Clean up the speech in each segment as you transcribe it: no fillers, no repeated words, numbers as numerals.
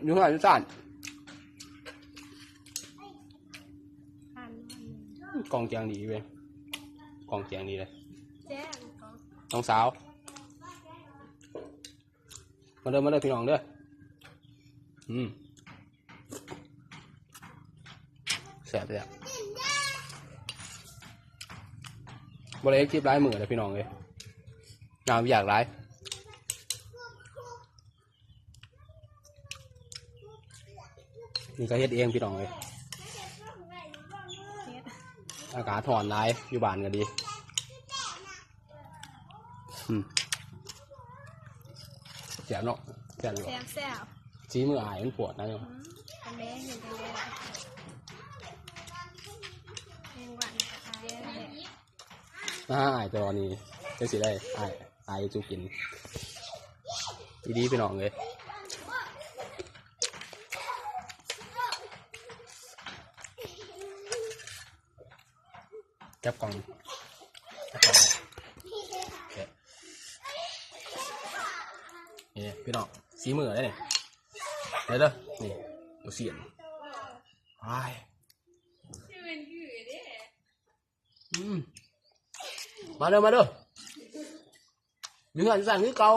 ยุ่งอะไรยุ่งสั่นกองแจงดีเว้ยกองแจงดีเลยน้องสาวมาเด้อพี่น้องเด้อแสบเลยบริเวณคลิปไร้มือเลยพี่น้องเลยงานอยากไร้นี่ก็เฮ็ดเองพี่น้องเลยอากาศถอนไร้อยู่บ้านก็ดีแสบเนาะแสบอยู่ชี้มืออายมันปวดนะโยมอายตัวนี้จะสิได้อายจูกินดีพี่น้องเลยจับกล่องนี่พี่น้องสีมือได้เนี่ยเดี๋ยวนี่ดูเสียนไอ้มาเด้อยืนหันสั่งนี่เกา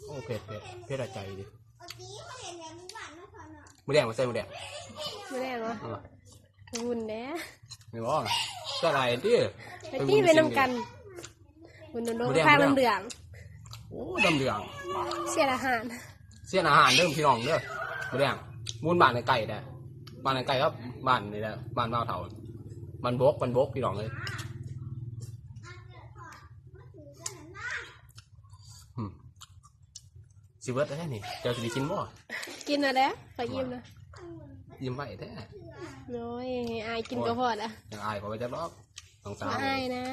โอ้เผ็ดใจดิมือแดงมาใส่มือแดงเหรอวุ่นแน่ไม่บอกก็อะไรที่ไปที่เป็นน้ำกันวุ่นโดนข้าวน้ำเดือดโอ้ดำเดือดเสียอาหารเริ่มพี่น้องเด้อมือแดงมูนบ้านในไก่ได้บ้านในไก่ครับบ้านนี่แหละบ้านบ้าวเถามันบกพี่น้องเลยสิเบิร์ดได้นี่เจ้าจะได้กินบ่กินอะไรขอยิ้มนะยิ้มไหวแท้น้อยอายกินก็พอละยังอายก็ไปจับล็อกต้องสาวอายนะ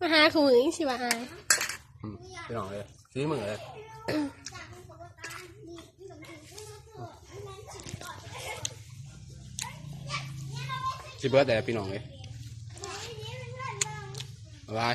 มาหาขู่อีกสิว่าอายพี่น้องเลยซื้อมือเลยสิเบิร์ดแต่พี่น้องเลยบ๊ายบาย